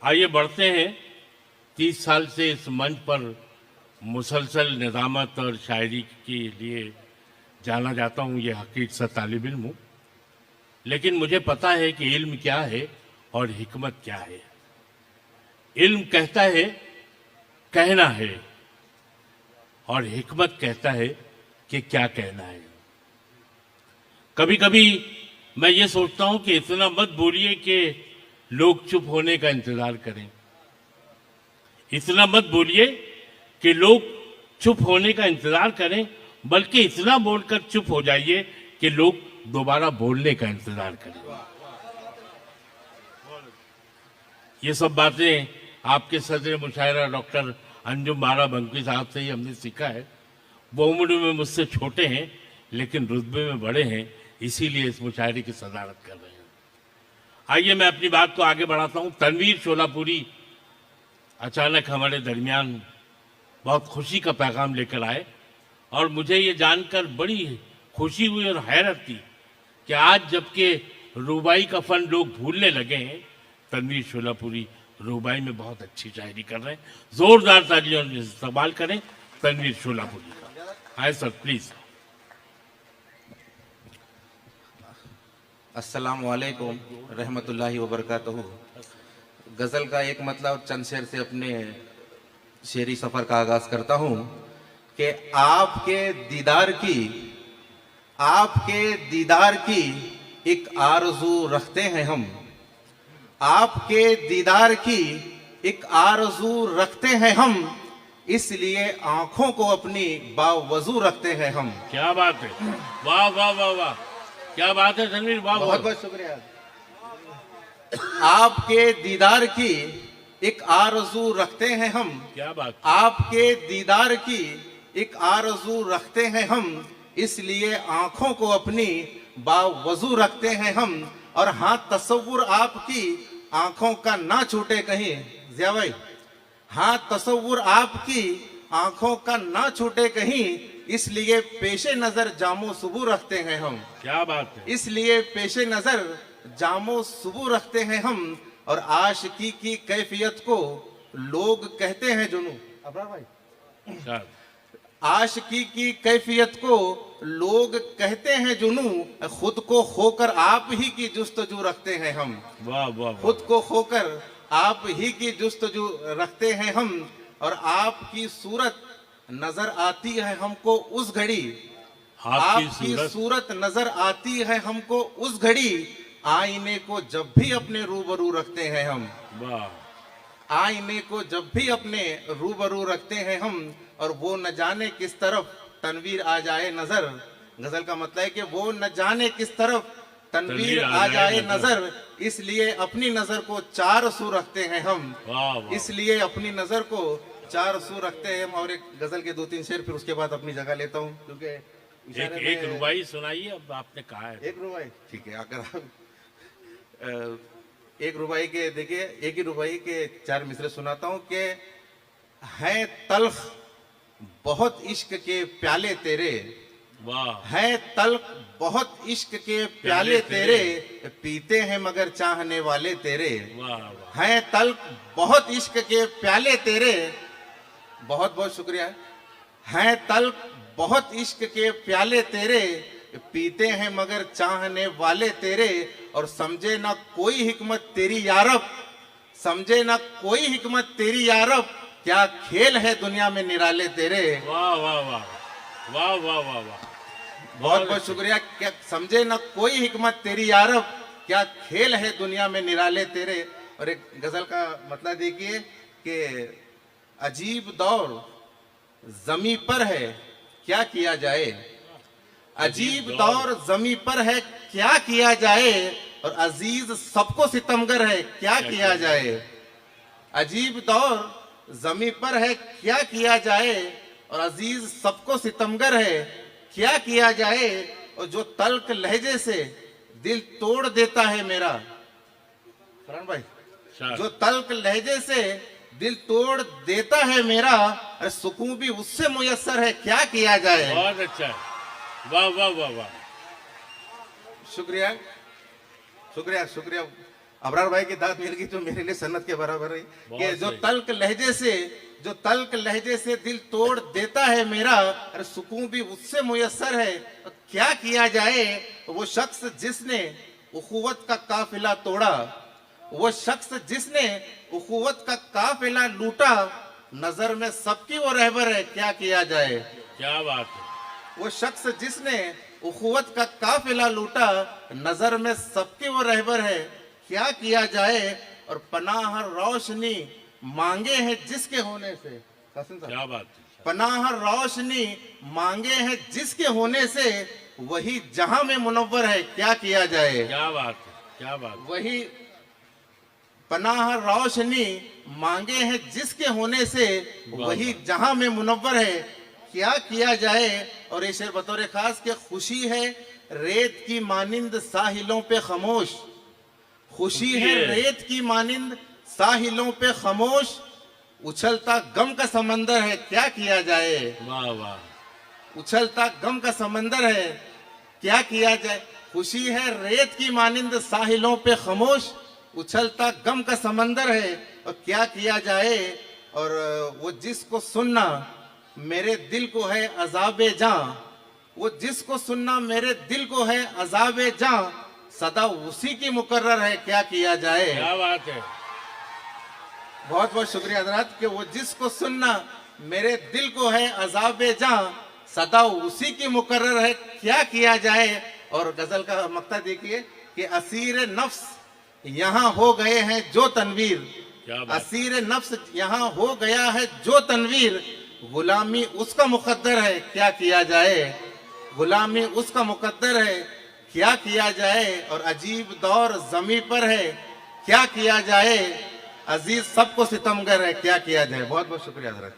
आइए बढ़ते हैं। 30 साल से इस मंच पर मुसलसल निज़ामत और शायरी के लिए जाना जाता हूँ, ये हकीकत सा तालिब इल्म हूँ। लेकिन मुझे पता है कि इल्म क्या है और हिकमत क्या है। इल्म कहता है कहना है और हिकमत कहता है कि क्या कहना है। कभी कभी मैं ये सोचता हूँ कि इतना मत बोलिए कि लोग चुप होने का इंतजार करें। इतना मत बोलिए कि लोग चुप होने का इंतजार करें, बल्कि इतना बोलकर चुप हो जाइए कि लोग दोबारा बोलने का इंतजार करें। ये सब बातें आपके सदर मुशायरा डॉक्टर अंजुम बाराबंकी साहब से ही हमने सीखा है। वो उम्र में मुझसे छोटे हैं लेकिन रुतबे में बड़े हैं, इसीलिए इस मुशायरे की सदारत कर रहे हैं। आइए मैं अपनी बात को आगे बढ़ाता हूँ। तनवीर शोलापुरी अचानक हमारे दरमियान बहुत खुशी का पैगाम लेकर आए और मुझे ये जानकर बड़ी खुशी हुई और हैरत थी कि आज जबकि रुबाई का फन लोग भूलने लगे हैं, तनवीर शोलापुरी रुबाई में बहुत अच्छी शायरी कर रहे हैं। जोरदार तालियों से इस्तकबाल करें तनवीर शोलापुरी का। आए सर प्लीज। अस्सलामु अलैकुम रहमतुल्लाहि व बरकातहू। गज़ल का एक मतलब चंद शेर से अपने शेरी सफ़र का आगाज़ करता हूँ कि आपके दीदार की एक आरज़ू रखते हैं हम। आपके दीदार की एक आरज़ू रखते हैं हम, इसलिए आंखों को अपनी बावजू रखते हैं हम। क्या बात है, वाह वाह वाह वाह, क्या बात है तनवीर, वाह। बहुत बहुत शुक्रिया। आपके दीदार की एक आरज़ू रखते हैं हम। क्या बात। आपके दीदार की एक आरज़ू रखते हैं हम, इसलिए आंखों को अपनी बावजू रखते हैं हम। और हाँ, तसव्वुर आपकी आंखों का ना छूटे कहीं। जिया भाई, हाँ तसव्वुर आपकी आंखों का ना छूटे कहीं, इसलिए पेशे नजर जामो सुबह रखते हैं हम। क्या बात है। इसलिए पेशे नजर जामो सुबह रखते हैं हम। और आशिकी की कैफियत को लोग कहते हैं जुनू। अबरार भाई, आशिकी की कैफियत को लोग कहते हैं जुनू, खुद को खोकर आप ही की जुस्तजू रखते हैं हम। वाह वाह। खुद को खोकर आप ही की जुस्तजू रखते हैं हम। और आपकी सूरत नजर आती है हमको उस घड़ी, आपकी सूरत नजर आती है हमको उस घड़ी, आईने को जब भी अपने रूबरू रखते हैं हम। वाह। आईने को जब भी अपने रूबरू रखते हैं हम। और वो न जाने किस तरफ तनवीर आ जाए नजर। गजल का मतलब है कि वो न जाने किस तरफ तनवीर आ जाए नजर, इसलिए अपनी नजर को चार सू रखते हैं हम। इसलिए अपनी नजर को चार सू रखते हैं हम। और एक गजल के 2-3 शेर फिर उसके बाद अपनी जगह लेता हूँ, क्योंकि एक रुबाई सुनाइए। अब आपने कहा है एक रुबाई, ठीक है। अगर आप एक रुबाई के देखिए, एक ही रुबाई के 4 मिसरे सुनाता हूँ कि हैं तल्ख बहुत इश्क के प्याले तेरे। वाह। हैं तल्ख बहुत इश्क के प्याले तेरे, पीते हैं मगर चाहने वाले तेरे। वाह। हैं तल्ख बहुत इश्क के प्याले तेरे। बहुत बहुत शुक्रिया। हैं तल्ख बहुत इश्क के प्याले तेरे, पीते हैं मगर चाहने वाले तेरे। और समझे ना कोई हिकमत तेरी यारब, समझे ना कोई हिकमत तेरी यारब, क्या खेल है दुनिया में निराले तेरे। वाह वाह वाह वाह वाह वाह वाह। बहुत बहुत शुक्रिया। क्या समझे ना कोई हिकमत तेरी यारब, क्या खेल है दुनिया में निराले तेरे। और एक गजल का मतलब देखिए कि अजीब दौर जमी पर है क्या किया जाए। अजीब दौर जमी पर है क्या किया जाए, और अजीज सबको सितमगर है क्या किया जाए। अजीब दौर जमी पर है क्या किया जाए, और अजीज सबको सितमगर है क्या किया जाए। और जो तल्ख लहजे से दिल तोड़ देता है मेरा, फरहान भाई, जो तल्ख लहजे से दिल तोड़ देता है मेरा, अरे सुकून भी उससे मुयस्सर है क्या किया जाए। बहुत अच्छा है, वाह वाह वाह वाह। शुक्रिया शुक्रिया शुक्रिया। अबरार भाई की दाद मिल गई जो मेरे लिए सन्नत के बराबर रही बहुत कि जो सही। तल्क लहजे से दिल तोड़ देता है मेरा, अरे सुकून भी उससे मुयस्सर है। तो क्या किया जाए, वो शख्स जिसने उखुवत का काफिला तोड़ा, वो शख्स जिसने उखुवत का काफिला लूटा, नजर में सबकी वो रहबर है, क्या किया जाए। क्या बात है। वो शख्स जिसने उखुवत का काफिला लूटा, नजर में सबकी वो रहबर है, क्या किया जाए। और पनाह रोशनी मांगे हैं जिसके होने से, कासिम साहब, क्या बात है। पनाह रोशनी मांगे हैं जिसके होने से, वही जहां में मुनव्वर है, क्या किया जाए। क्या बात है। क्या बात है। वही पनाह रोशनी मांगे हैं जिसके होने से, वही जहां में मुनव्वर है, क्या किया जाए। और ये शेर बतौर खास के खुशी है रेत की मानिंद साहिलों पे खामोश, खुशी है रेत की मानिंद साहिलों पे खामोश, उछलता गम का समंदर है, क्या किया जाए। वाह वाह। उछलता गम का समंदर है, क्या किया जाए। खुशी है रेत की मानिंद साहिलों पे खामोश, उछलता गम का समंदर है, और क्या किया जाए। और वो जिसको सुनना मेरे दिल को है अजाबे जां, वो जिसको सुनना मेरे दिल को है अजाबे जां, सदा उसी की मुकर्रर है, क्या किया जाए। क्या बात है। बहुत बहुत शुक्रिया हजरात कि वो जिसको सुनना मेरे दिल को है अजाबे जां, सदा उसी की मुकर्रर है, क्या किया जाए। और गजल का मक्ता देखिए कि असीर नफ्स यहाँ हो गए हैं जो तनवीर, क्या बात। असीर नफ्स यहाँ हो गया है जो तनवीर, गुलामी उसका मुकद्दर है, क्या किया जाए। गुलामी उसका मुकद्दर है, क्या किया जाए। और अजीब दौर जमी पर है, क्या किया जाए। अजीज सबको सितमगर है, क्या किया जाए। बहुत बहुत शुक्रिया हजरत।